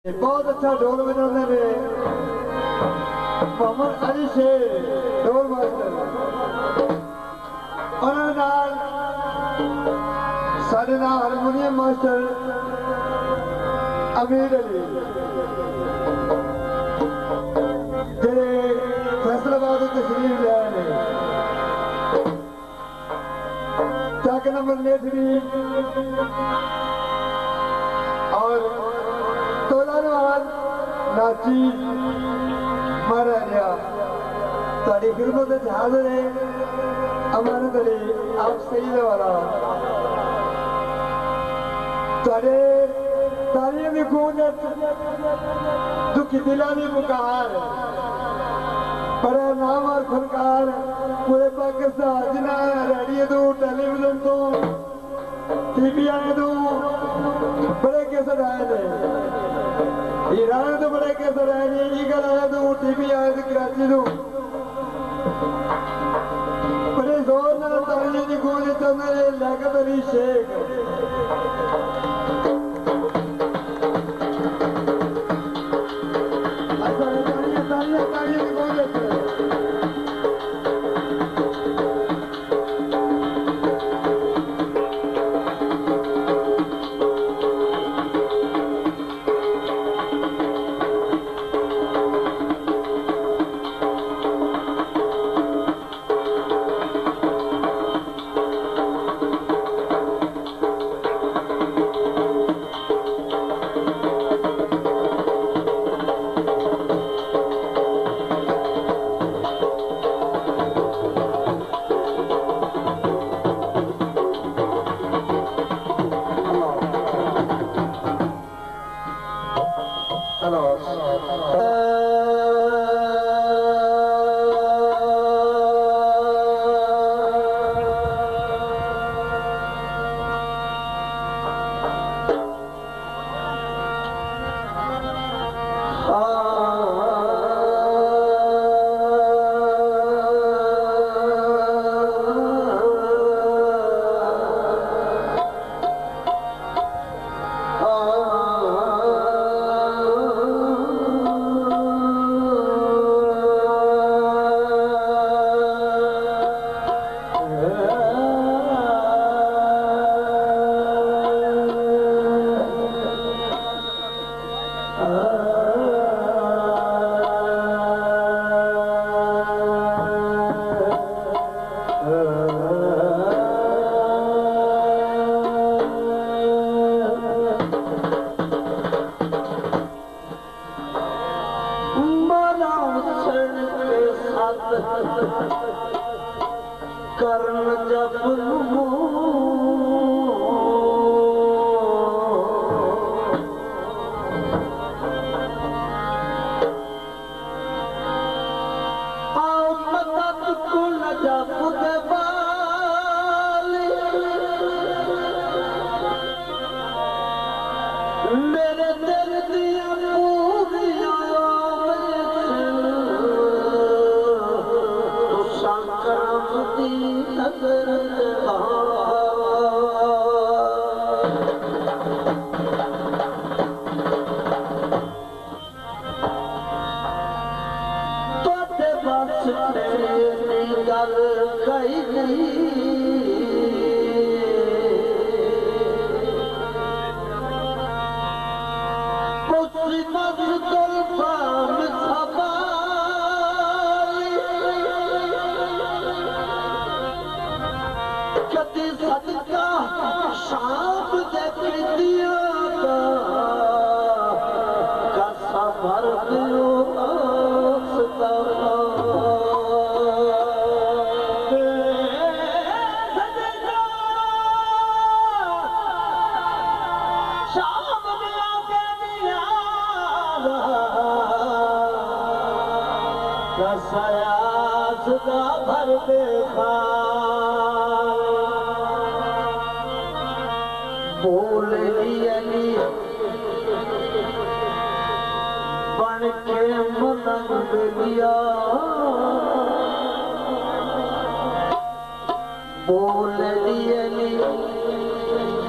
बहुत अच्छा ढोल बजाते ने मोहम्मद अली शेर ढोल मास्टर उन्होंने नाल साडे नाल हारमोनियम मास्टर अमीर अली जेडे फैसलाबाद तशरीफ लाए ने चक नंबर नेथरी और तोलानवाल नाची महाराजा तारी खिदमत हाजिर है अमानत अली आप सही वाला तारे तालियों की गूंजत दुखी दिलानी पुकार बड़ा नाम और फनकार पूरे पाकिस्तान जिन्हें रेडियो तो टेलीविजन तो टीवी आए तो बड़े कैसे आए थे ईरान तो बड़े कैसे आए थे ईगल आया तो टीवी आए थे कराची तो बड़े जोर नाल तालियों की गूंज चंदे लियाकत अली शेख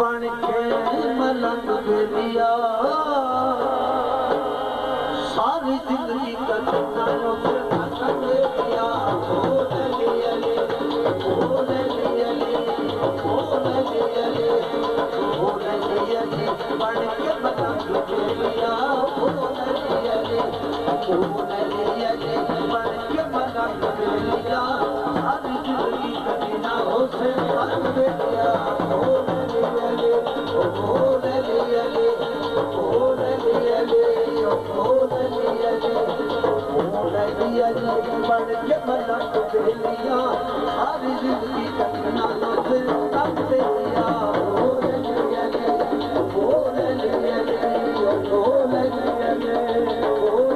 बन के मलंग दिया जिंदगी का नालों से थक गया ओ ललियले ओ ललियले ओ ललियले ओ ललियले पढ़ के बता लिया ओ ललियले पढ़ के बता लिया सारी जिंदगी का नालों से थक गया ओ ललियले ओ ललियले ओ ललियले पढ़ के बना लिया सारी जिंदगी कटना से तब से लिया ओ ललियले ओ ललियले ओ ललियले ओ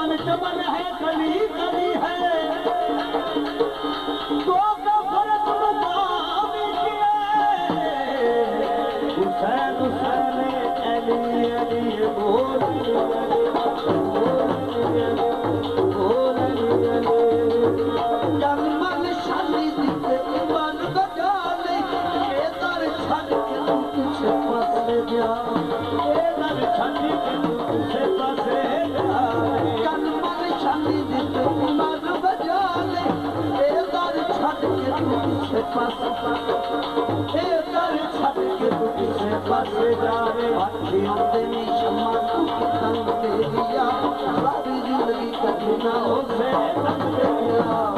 चमन चमन है कली कली है तो का फर्क मुकामी हुसैन हुसैन अली अली बोल मन शादी दिते मन बजाले ये दर छड़ के तू किसे पासे जा ये दर छड़ के तू किसे पासे जा कन मन शादी दिते मन बजाले ये दर छड़ के तू किसे पासे ये दर छड़ के तू किसे पासे जावे अखियों दे नी शमा तू कितन तेरिया सारी जिंदगी कभी ना हो से तेरिया